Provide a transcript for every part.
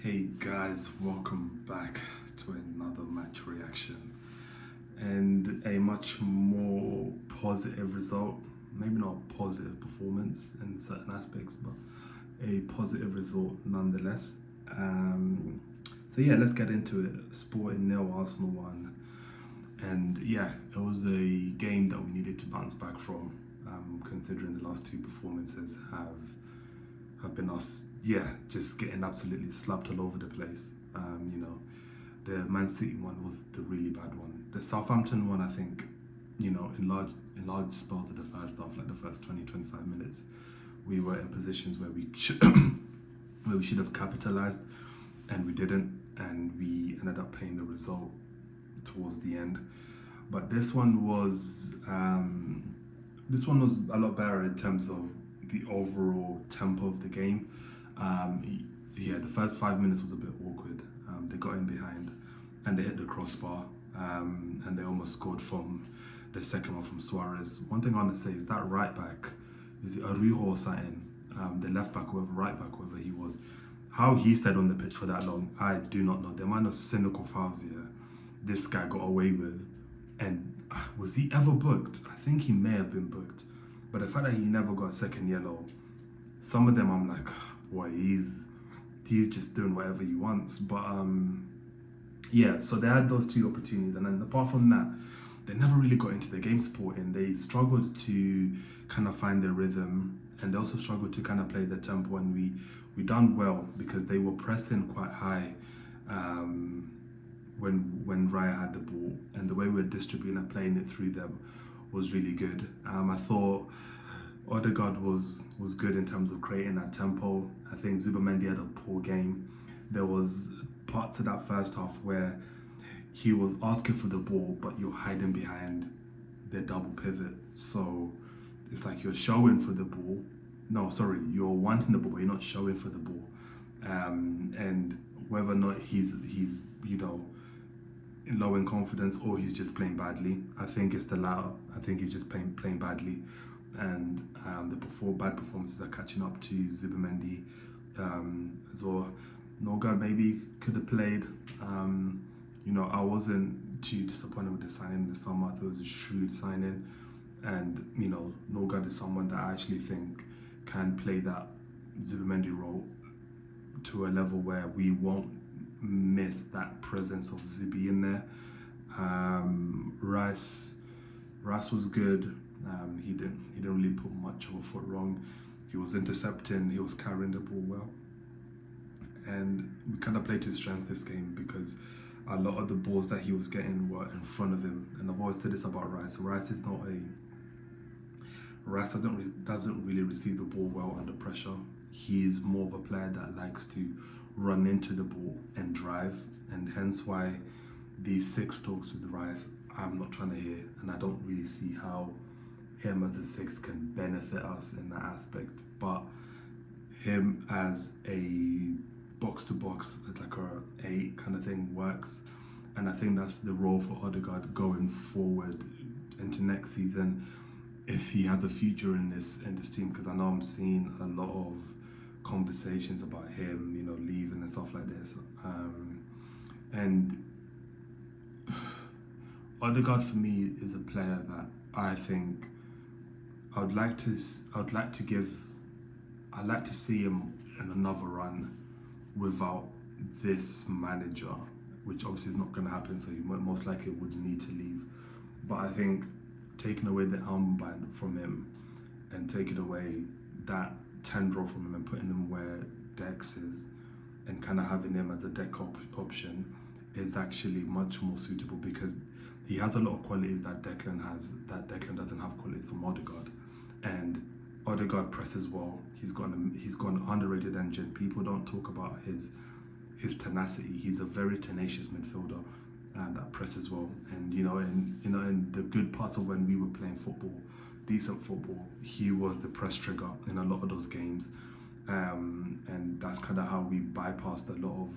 Hey guys, welcome back to another match reaction and a much more positive result. Maybe not positive performance in certain aspects, but a positive result nonetheless. So yeah, let's get into it. Sporting nil, Arsenal 1, and yeah, it was a game that we needed to bounce back from. Considering the last two performances have been us, yeah, just getting absolutely slapped all over the place. The Man City one was the really bad one. The Southampton one, I think, in large spells of the first half, like the first 20-25 minutes, we were in positions where we should where we should have capitalized, and we didn't, and we ended up paying the result towards the end. But this one was a lot better in terms of the overall tempo of the game. Yeah, the first 5 minutes was a bit awkward. They got in behind and they hit the crossbar, and they almost scored from the second one from Suarez. One thing I want to say is that right back, is it Arujo or something? The left back, whoever, right back, whoever he was, how he stayed on the pitch for that long, I do not know. The amount of cynical fouls here this guy got away with, and was he ever booked? I think he may have been booked, but the fact that he never got a second yellow, some of them I'm like, boy, he's just doing whatever he wants. But yeah, so they had those two opportunities, and then apart from that, they never really got into the game supporting. They struggled to kind of find their rhythm, and they also struggled to kind of play the tempo. And we done well because they were pressing quite high when Raya had the ball, and the way we were distributing and playing it through them was really good. I thought Odegaard was good in terms of creating that tempo. I think Zubamendi had a poor game. There was parts of that first half where he was asking for the ball, but you're hiding behind the double pivot. So it's like you're showing for the ball. No, sorry, you're wanting the ball, but you're not showing for the ball. And whether or not he's low in confidence or he's just playing badly, I think it's the latter. I think he's just playing badly, and the bad performances are catching up to Zubamendi as well. Norgard maybe could have played. I wasn't too disappointed with the signing in the summer. I thought it was a shrewd signing, and Norgard is someone that I actually think can play that Zubamendi role to a level where we won't miss that presence of Zubi in there. Rice was good. He didn't really put much of a foot wrong. He was intercepting. He was carrying the ball well, and we kind of played to his strengths this game because a lot of the balls that he was getting were in front of him. And I've always said this about Rice. Rice doesn't really receive the ball well under pressure. He's more of a player that likes to run into the ball and drive, and hence why these 6 talks with Rice I'm not trying to hear, and I don't really see how him as a 6 can benefit us in that aspect. But him as a box to box, as like a 8 kind of thing, works, and I think that's the role for Odegaard going forward into next season if he has a future in this team, because I know I'm seeing a lot of conversations about him, leaving and stuff like this. And Odegaard for me is a player that I think I'd like to see him in another run without this manager, which obviously is not going to happen. So he most likely would need to leave. But I think taking away the armband from him and taking away that 10 role from him and putting him where Dex is and kind of having him as a deck option is actually much more suitable, because he has a lot of qualities that Declan has that Declan doesn't have qualities from Odegaard. And Odegaard presses well. He's got an underrated engine. People don't talk about his tenacity. He's a very tenacious midfielder that presses well. And in the good parts of when we were playing football, decent football, he was the press trigger in a lot of those games, and that's kind of how we bypassed a lot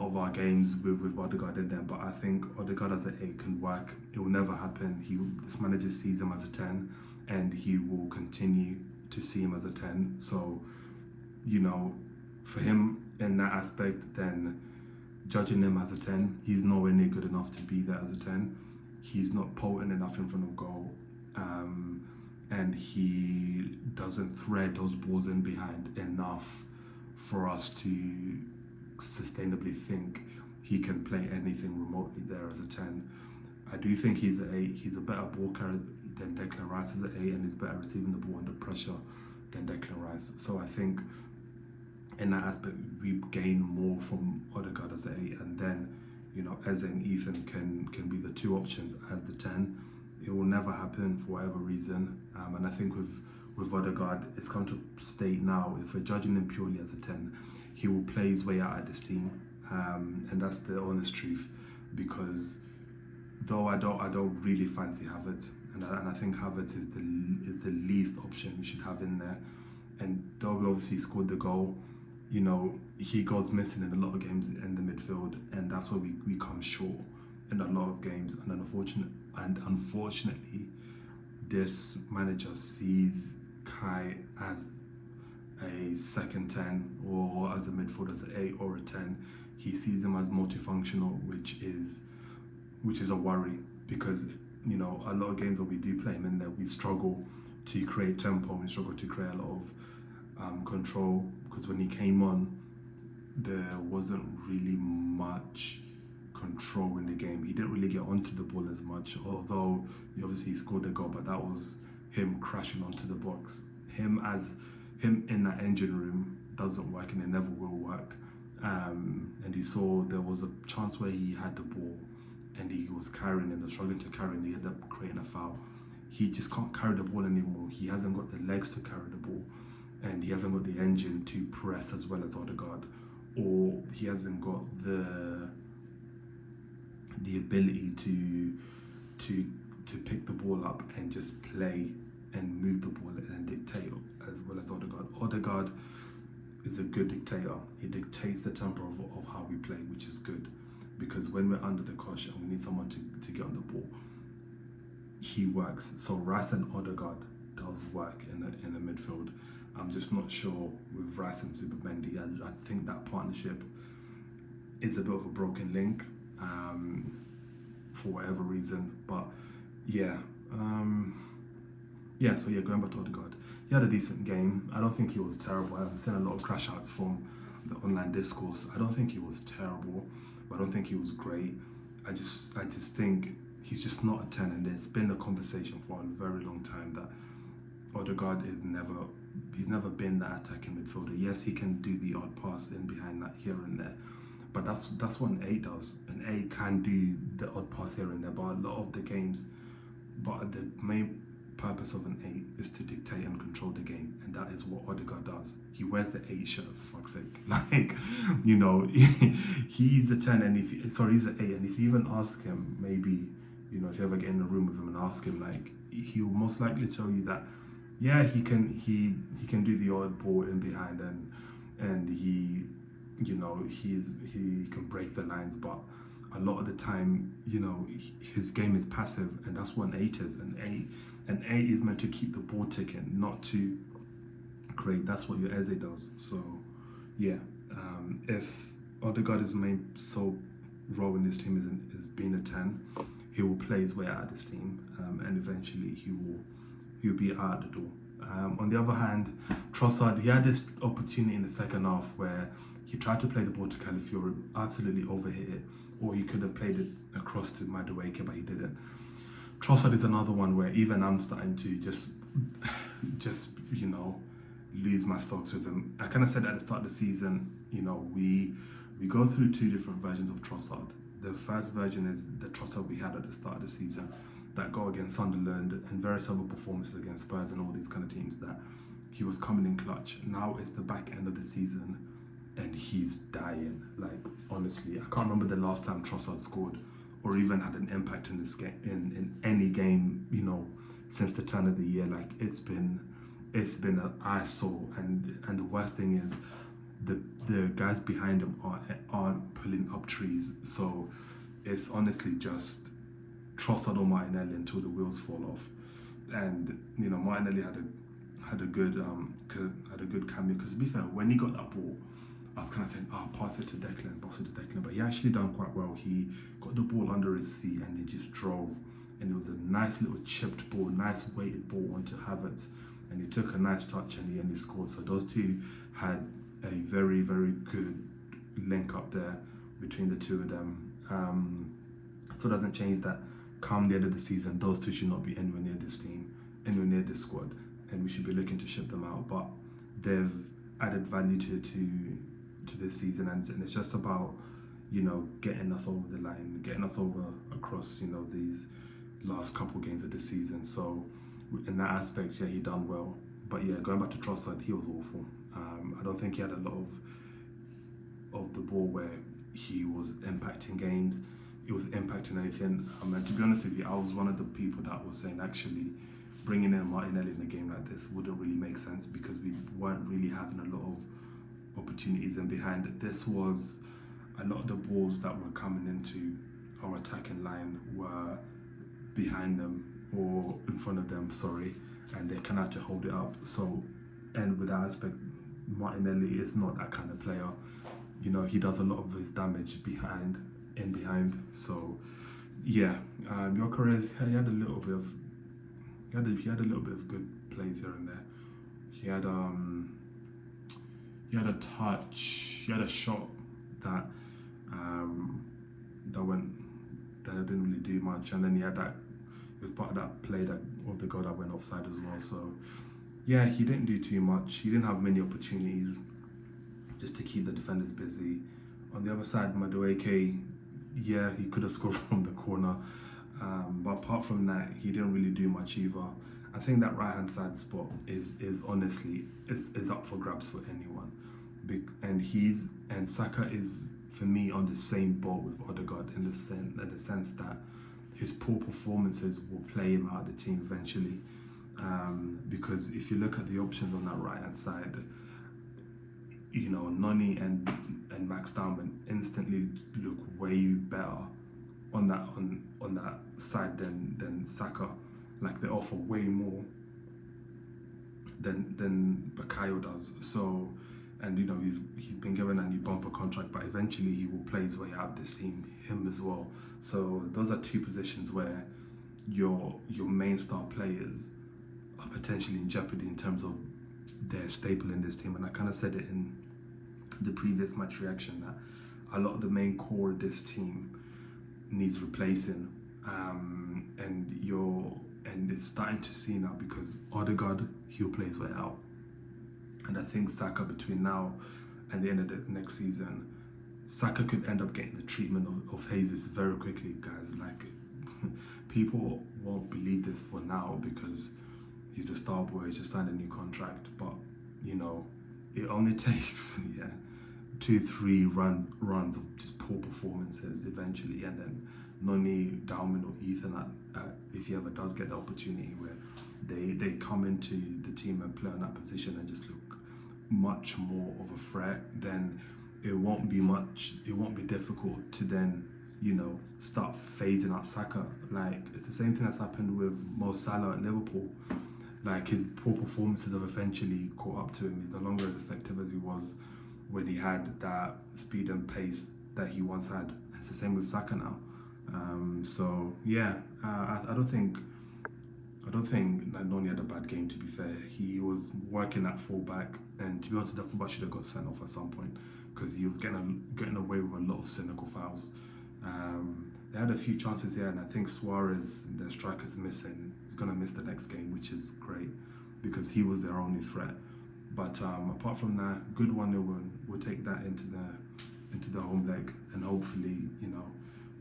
of our games with Odegaard in there. But I think Odegaard as an 8 can work. It will never happen. This manager sees him as a 10, and he will continue to see him as a 10. So, for him, in that aspect, then judging him as a 10, he's nowhere near good enough to be there as a 10. He's not potent enough in front of goal. And he doesn't thread those balls in behind enough for us to sustainably think he can play anything remotely there as a 10. I do think he's an 8. He's a better ball carrier than Declan Rice as an 8, and he's better receiving the ball under pressure than Declan Rice. So I think in that aspect, we gain more from Odegaard as an 8, and then, you know, Eze and Ethan can be the 2 options as the 10. It will never happen for whatever reason, and I think with Odegaard, it's come to state now, if we're judging him purely as a 10, he will play his way out of this team, and that's the honest truth, because though I don't really fancy Havertz, and I think Havertz is the least option we should have in there, and though we obviously scored the goal, you know, he goes missing in a lot of games in the midfield, and that's where we come short in a lot of games. And unfortunately, this manager sees Kai as a second 10 or as a midfield as an 8 or a 10. He sees him as multifunctional, which is a worry, because, you know, a lot of games where we do play him in there, we struggle to create tempo, we struggle to create a lot of control, because when he came on, there wasn't really much control in the game. He didn't really get onto the ball as much, although he obviously scored a goal, but that was him crashing onto the box. Him in that engine room doesn't work, and it never will work. And you saw there was a chance where he had the ball and he was carrying and struggling to carry, and he ended up creating a foul. He just can't carry the ball anymore. He hasn't got the legs to carry the ball, and he hasn't got the engine to press as well as Odegaard, or he hasn't got the ability to pick the ball up and just play and move the ball and dictate as well as Odegaard. Odegaard is a good dictator. He dictates the tempo of how we play, which is good, because when we're under the cosh and we need someone to get on the ball, he works. So Rice and Odegaard does work in the midfield. I'm just not sure with Rice and Zubimendi. I think that partnership is a bit of a broken link for whatever reason. But yeah, going back to Odegaard, he had a decent game. I don't think he was terrible. I'm seeing a lot of crash outs from the online discourse. I don't think he was terrible, but I don't think he was great. I just think he's just not a 10, and there's been a conversation for a very long time that Odegaard he's never been that attacking midfielder. Yes, he can do the odd pass in behind that here and there, but that's what an 8 does. An 8 can do the odd pass here and there, but a lot of the games, but the main purpose of an 8 is to dictate and control the game, and that is what Odegaard does. He wears the 8 shirt, for fuck's sake. Like, you know, he's a 10, and he's an 8, and if you even ask him, maybe, you know, if you ever get in a room with him and ask him, like, he'll most likely tell you that, yeah, he can do the odd ball in behind, and he, you know, he can break the lines, but a lot of the time, you know, his game is passive, and that's what an 8 is. An 8 is meant to keep the ball ticking, not to create. That's what your Eze does. So yeah, if Odegaard's main sole role in this team is being a 10, he will play his way out of this team, and eventually he'll be out the door. On the other hand, Trossard, he had this opportunity in the second half where he tried to play the ball to Calafiori, absolutely overhit it, or he could have played it across to Madueke, but he didn't. Trossard is another one where even I'm starting to just you know, lose my stocks with him. I kind of said at the start of the season, you know, we go through 2 different versions of Trossard. The first version is the Trossard we had at the start of the season, that goal against Sunderland and various other performances against Spurs and all these kind of teams, that he was coming in clutch. Now it's the back end of the season and he's dying. Like, honestly, I can't remember the last time Trossard scored or even had an impact in this game, in any game, you know, since the turn of the year. Like, it's been an eyesore, and the worst thing is the guys behind him aren't pulling up trees. So it's honestly just Trossard or Martinelli until the wheels fall off. And, you know, Martinelli had a good cameo, because to be fair, when he got that ball, I was kind of saying, pass it to Declan, pass it to Declan. But he actually done quite well. He got the ball under his feet and he just drove. And it was a nice little chipped ball, nice weighted ball onto Havertz. And he took a nice touch and he scored. So those two had a very, very good link up there between the two of them. So it doesn't change that come the end of the season, those two should not be anywhere near this team, anywhere near this squad. And we should be looking to ship them out. But they've added value to this season, and it's just about, you know, getting us over the line, getting us over across, you know, these last couple games of the season. So in that aspect, yeah, he done well. But yeah, going back to Trossard, he was awful. I don't think he had a lot of the ball where he was impacting games. It was impacting anything. And to be honest with you, I was one of the people that was saying actually bringing in Martinelli in a game like this wouldn't really make sense because we weren't really having a lot of opportunities. And behind it, this was a lot of the balls that were coming into our attacking line were behind them or in front of them, sorry, and they kind of had to hold it up. So, and with that aspect, Martinelli is not that kind of player. You know, he does a lot of his damage behind. So, yeah, Gyökeres, he had a little bit of good plays here and there. He had a touch, he had a shot that that didn't really do much, and then he had that. It was part of that play of the goal that went offside as well. So, yeah, he didn't do too much. He didn't have many opportunities just to keep the defenders busy. On the other side, Madueke, yeah, he could have scored from the corner. But apart from that, he didn't really do much either. I think that right-hand side spot is honestly is up for grabs for anyone. And Saka is, for me, on the same boat with Odegaard in the sense that his poor performances will play him out of the team eventually. Because if you look at the options on that right-hand side, you know, Noni and Max Darman instantly look way better on that side than Saka. Like, they offer way more than Bukayo does. So, and you know, he's been given a new bumper contract, but eventually he will play his way out of this team, him as well. So those are two positions where your main star players are potentially in jeopardy in terms of their staple in this team. And I kind of said it in the previous match reaction that a lot of the main core of this team needs replacing, and it's starting to see now because Odegaard, he'll play his way out, and I think Saka, between now and the end of the next season, Saka could end up getting the treatment of Jesus very quickly, guys. Like, people won't believe this for now because he's a star boy, he's just signed a new contract, but you know, it only takes 2-3 runs of just poor performances eventually, and then Noni, Dalman or Ethan, if he ever does get the opportunity where they come into the team and play on that position and just look much more of a threat, then it won't be difficult to then, you know, start phasing out Saka. Like, it's the same thing that's happened with Mo Salah at Liverpool. Like, his poor performances have eventually caught up to him. He's no longer as effective as he was when he had that speed and pace that he once had. It's the same with Saka now. So yeah, I don't think Noni had a bad game, to be fair. He was working at fullback, and to be honest, the fullback should have got sent off at some point because he was getting away with a lot of cynical fouls. They had a few chances here, and I think Suarez, their striker's missing. He's going to miss the next game, which is great because he was their only threat. But apart from that, good 1-0 win. We'll take that into the home leg, and hopefully, you know,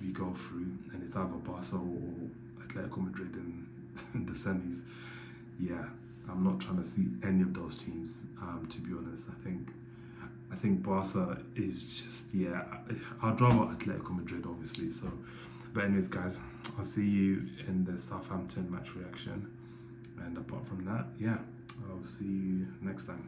we go through, and it's either Barca or Atletico Madrid in the semis. Yeah, I'm not trying to see any of those teams. To be honest, I think Barca is just, yeah. I'd rather Atletico Madrid, obviously. So, but anyways, guys, I'll see you in the Southampton match reaction. And apart from that, yeah, I'll see you next time.